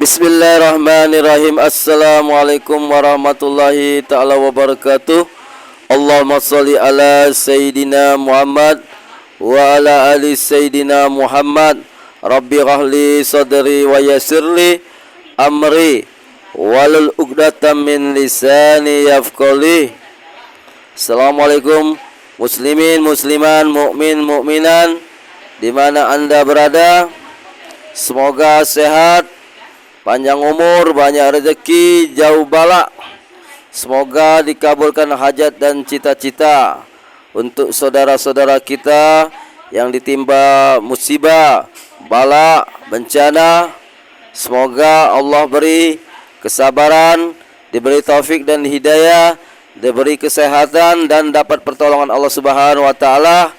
Bismillahirrahmanirrahim. Assalamualaikum warahmatullahi ta'ala wabarakatuh. Allahumma salli ala Sayyidina Muhammad wa ala ali Sayyidina Muhammad. Rabbi ghahli sadri wa yassirli amri walul uqdatam min lisani yafqali. Assalamualaikum muslimin, musliman, mukmin, mukminan di mana Anda berada. Semoga sehat, panjang umur, banyak rezeki, jauh bala. Semoga dikabulkan hajat dan cita-cita untuk saudara-saudara kita yang ditimpa musibah, bala, bencana. Semoga Allah beri kesabaran, diberi taufik dan hidayah, diberi kesehatan dan dapat pertolongan Allah Subhanahu wa taala.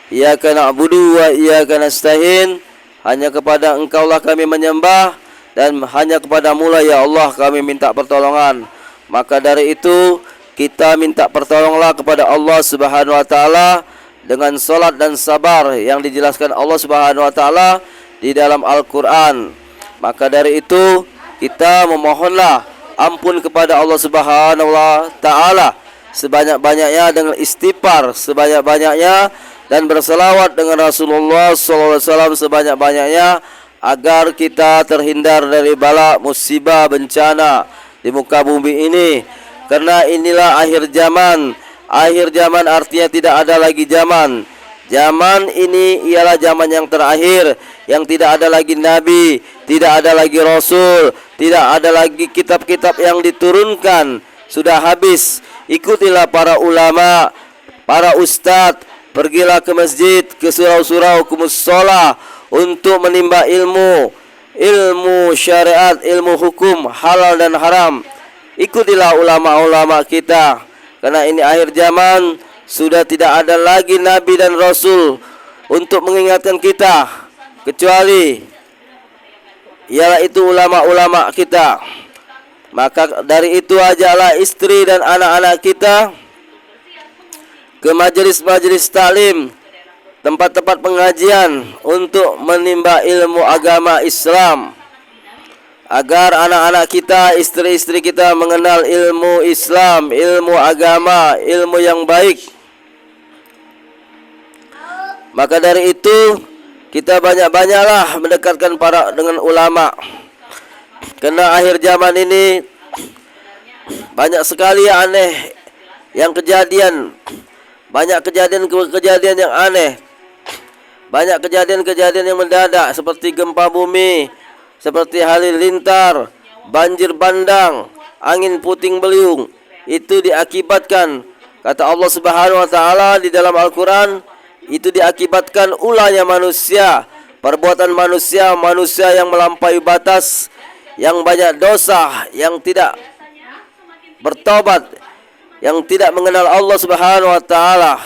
Iyyaka na'budu wa iyyaka nasta'in. Hanya kepada Engkaulah kami menyembah dan hanya kepadamu-lah ya Allah kami minta pertolongan. Maka dari itu kita minta pertolonganlah kepada Allah Subhanahu wa taala dengan salat dan sabar yang dijelaskan Allah Subhanahu wa taala di dalam Al-Qur'an. Maka dari itu kita memohonlah ampun kepada Allah Subhanahu wa taala sebanyak-banyaknya dengan istighfar sebanyak-banyaknya dan berselawat dengan Rasulullah SAW sebanyak-banyaknya agar kita terhindar dari bala, musibah, bencana di muka bumi ini. Karena inilah akhir zaman. Akhir zaman artinya tidak ada lagi zaman. Zaman ini ialah zaman yang terakhir, yang tidak ada lagi nabi, tidak ada lagi rasul, tidak ada lagi kitab-kitab yang diturunkan. Sudah habis. Ikutilah para ulama, para ustadz. Pergilah ke masjid, ke surau-surau, ke mushola untuk menimba ilmu syariat, ilmu hukum halal dan haram. Ikutilah ulama-ulama kita, karena ini akhir zaman. Sudah tidak ada lagi nabi dan rasul untuk mengingatkan kita, kecuali ialah itu ulama-ulama kita. Maka dari itu ajaklah istri dan anak-anak kita ke majelis-majelis taklim, tempat-tempat pengajian untuk menimba ilmu agama Islam, agar anak-anak kita, istri-istri kita mengenal ilmu Islam, ilmu agama, ilmu yang baik. Maka dari itu kita banyak-banyaklah mendekatkan dengan ulama. Karena akhir zaman ini banyak sekali aneh yang kejadian. Banyak kejadian-kejadian yang aneh. Banyak kejadian-kejadian yang mendadak, seperti gempa bumi, seperti halilintar, banjir bandang, angin puting beliung. Itu diakibatkan, kata Allah Subhanahu wa taala di dalam Al-Qur'an, itu diakibatkan ulahnya manusia, perbuatan manusia yang melampaui batas, yang banyak dosa, yang tidak bertobat, yang tidak mengenal Allah Subhanahu wa taala.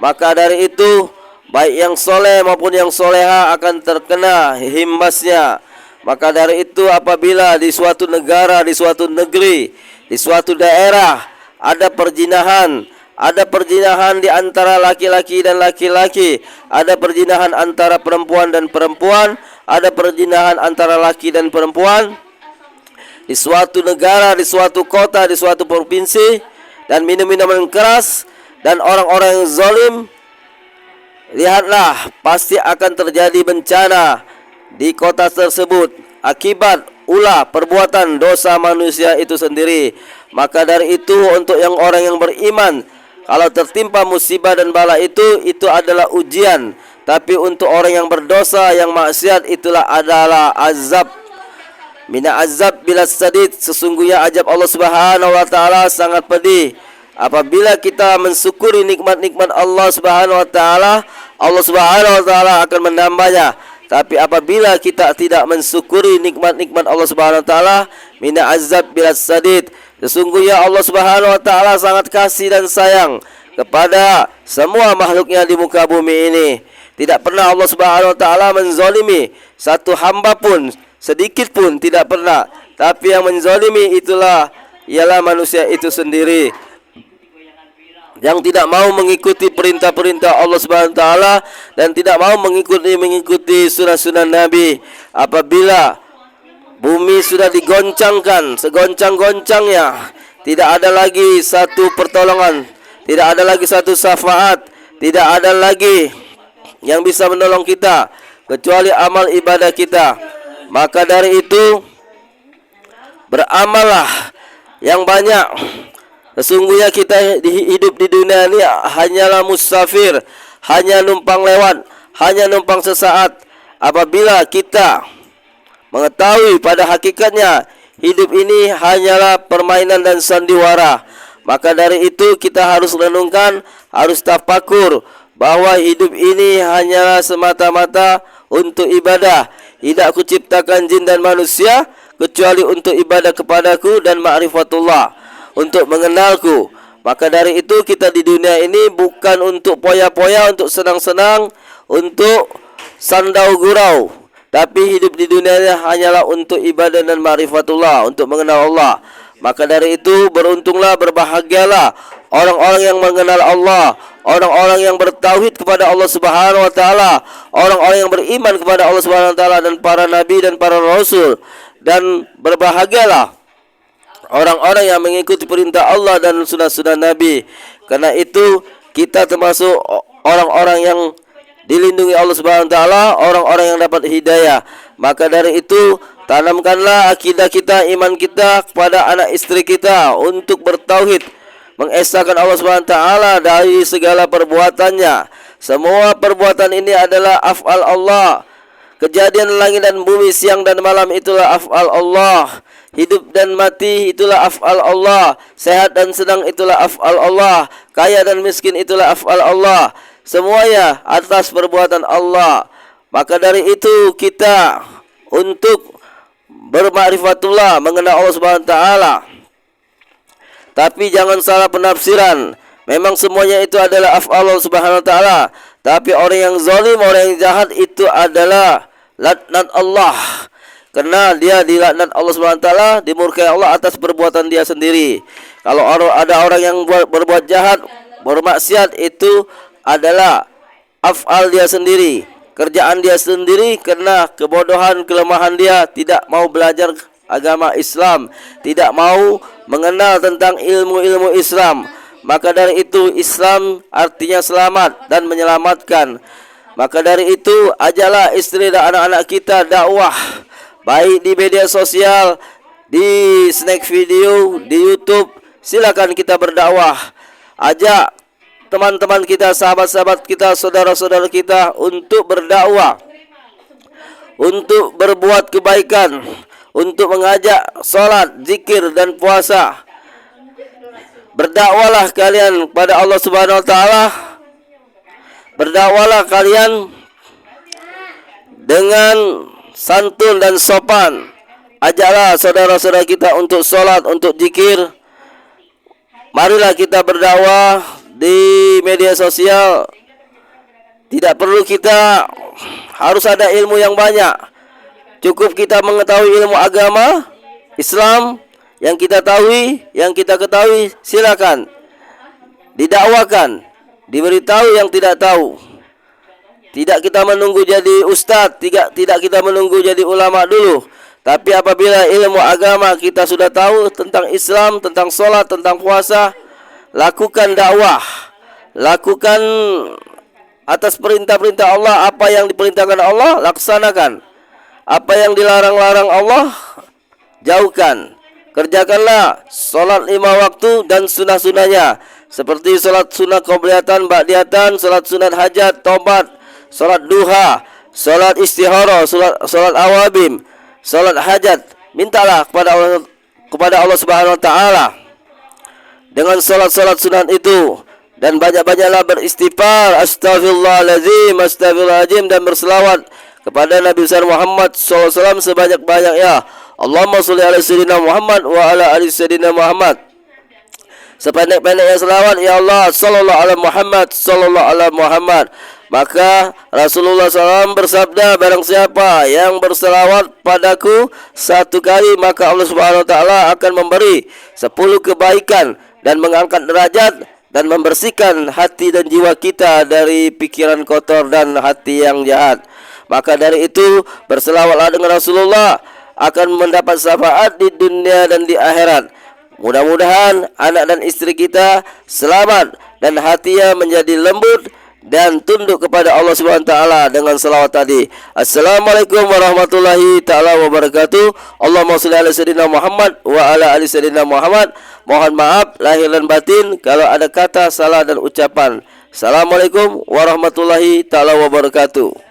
Maka dari itu baik yang soleh maupun yang soleha akan terkena imbasnya. Maka dari itu apabila di suatu negara, di suatu negeri, di suatu daerah ada perzinahan di antara laki-laki dan laki-laki, ada perzinahan antara perempuan dan perempuan, ada perzinahan antara laki dan perempuan di suatu negara, di suatu kota, di suatu provinsi, dan minum-minuman keras dan orang-orang yang zalim, lihatlah pasti akan terjadi bencana di kota tersebut akibat ulah perbuatan dosa manusia itu sendiri. Maka dari itu untuk yang orang yang beriman, kalau tertimpa musibah dan bala itu adalah ujian. Tapi untuk orang yang berdosa, yang maksiat, itulah adalah azab. Mina azab bila sadid, sesungguhnya azab Allah Subhanahu wa taala sangat pedih. Apabila kita mensyukuri nikmat-nikmat Allah Subhanahu wa taala, Allah Subhanahu wa taala akan menambahnya. Tapi apabila kita tidak mensyukuri nikmat-nikmat Allah Subhanahu wa taala, mina azab bila sadid, sesungguhnya Allah Subhanahu wa taala sangat kasih dan sayang kepada semua makhluknya di muka bumi ini. Tidak pernah Allah Subhanahu wa taala menzalimi satu hamba pun, sedikit pun tidak pernah. Tapi yang menzalimi ialah manusia itu sendiri, yang tidak mau mengikuti perintah-perintah Allah Subhanahu wa taala dan tidak mau mengikuti sunnah-sunnah Nabi. Apabila Bumi sudah digoncangkan segoncang-goncangnya. Tidak ada lagi satu pertolongan, tidak ada lagi satu syafaat, tidak ada lagi yang bisa menolong kita kecuali amal ibadah kita. Maka dari itu, beramallah yang banyak. Sesungguhnya kita hidup di dunia ini hanyalah musafir, hanya numpang lewat, hanya numpang sesaat. Apabila kita mengetahui pada hakikatnya hidup ini hanyalah permainan dan sandiwara, maka dari itu kita harus renungkan, harus tafakur bahwa hidup ini hanyalah semata-mata untuk ibadah. Tidak kuciptakan jin dan manusia kecuali untuk ibadah kepadaku dan ma'rifatullah, untuk mengenalku. Maka dari itu kita di dunia ini bukan untuk poya-poya, untuk senang-senang, untuk sandau gurau, tapi hidup di dunia ini hanyalah untuk ibadah dan ma'rifatullah, untuk mengenal Allah. Maka dari itu beruntunglah, berbahagialah orang-orang yang mengenal Allah, orang-orang yang bertauhid kepada Allah Subhanahu wa taala, orang-orang yang beriman kepada Allah Subhanahu wa taala dan para nabi dan para rasul. Dan berbahagialah orang-orang yang mengikuti perintah Allah dan sunnah-sunnah Nabi. Karena itu kita termasuk orang-orang yang dilindungi Allah Subhanahu wa taala, orang-orang yang dapat hidayah. Maka dari itu tanamkanlah akidah kita, iman kita kepada anak istri kita untuk bertauhid, mengesahkan Allah Subhanahu wa taala dari segala perbuatannya. Semua perbuatan ini adalah af'al Allah. Kejadian langit dan bumi, siang dan malam itulah af'al Allah. Hidup dan mati itulah af'al Allah. Sehat dan sedang itulah af'al Allah. Kaya dan miskin itulah af'al Allah. Semuanya atas perbuatan Allah. Maka dari itu kita untuk bermakrifatullah, mengenal Allah Subhanahu wa taala. Tapi jangan salah penafsiran. Memang semuanya itu adalah af'al Allah Subhanahu wa taala. Tapi orang yang zalim, orang yang jahat itu adalah laknat Allah. Karena dia dilaknat Allah Subhanahu wa taala, dimurkai Allah atas perbuatan dia sendiri. Kalau ada orang yang berbuat jahat, bermaksiat, itu adalah af'al dia sendiri, kerjaan dia sendiri, karena kebodohan, kelemahan dia tidak mau belajar agama Islam, tidak mau mengenal tentang ilmu-ilmu Islam. Maka dari itu Islam artinya selamat dan menyelamatkan. Maka dari itu ajalah istri dan anak-anak kita dakwah, baik di media sosial, di snack video, di YouTube. Silakan kita berdakwah. Ajak teman-teman kita, sahabat-sahabat kita, saudara-saudara kita untuk berdakwah, untuk berbuat kebaikan, untuk mengajak salat, zikir dan puasa. Berdakwalah kalian kepada Allah Subhanahu wa taala. Berdakwalah kalian dengan santun dan sopan. Ajaklah saudara-saudara kita untuk salat, untuk zikir. Marilah kita berdakwah di media sosial. Tidak perlu kita harus ada ilmu yang banyak. Cukup kita mengetahui ilmu agama Islam yang kita ketahui, silakan didakwakan, diberitahu yang tidak tahu. Tidak kita menunggu jadi ustadz, tidak kita menunggu jadi ulama dulu. Tapi apabila ilmu agama kita sudah tahu tentang Islam, tentang sholat, tentang puasa, lakukan dakwah, lakukan atas perintah-perintah Allah. Apa yang diperintahkan Allah, laksanakan. Apa yang dilarang-larang Allah, jauhkan. Kerjakanlah sholat 5 waktu dan sunnah-sunnahnya, seperti sholat sunnah qobliyatan, ba'diyatan, sholat sunat hajat, tobat, sholat duha, sholat istihara, sholat awabim, sholat hajat. Mintalah kepada Allah Subhanahu wa taala dengan sholat-sholat sunat itu, dan banyak-banyaklah beristighfar, astaghfirullahaladzim, astaghfirullahaladzim, dan berselawat kepada Nabi besar Muhammad SAW sebanyak-banyaknya. Allahumma sholli ala sayyidina Muhammad wa ala ali sayyidina Muhammad. Sependek-pendeknya selawat, ya Allah, sallallahu ala Muhammad, sallallahu ala Muhammad. Maka Rasulullah SAW bersabda, barang siapa yang berselawat padaku 1 kali, maka Allah Subhanahu wa taala akan memberi 10 kebaikan dan mengangkat derajat dan membersihkan hati dan jiwa kita dari pikiran kotor dan hati yang jahat. Maka dari itu berselawatlah dengan Rasulullah akan mendapat syafaat di dunia dan di akhirat. Mudah-mudahan anak dan istri kita selamat dan hatinya menjadi lembut dan tunduk kepada Allah Subhanahu wa taala dengan selawat tadi. Assalamualaikum warahmatullahi taala wabarakatuh. Allahumma shalli ala sayyidina Muhammad wa ala ali sayyidina Muhammad. Mohon maaf lahir dan batin kalau ada kata salah dan ucapan. Assalamualaikum warahmatullahi taala wabarakatuh.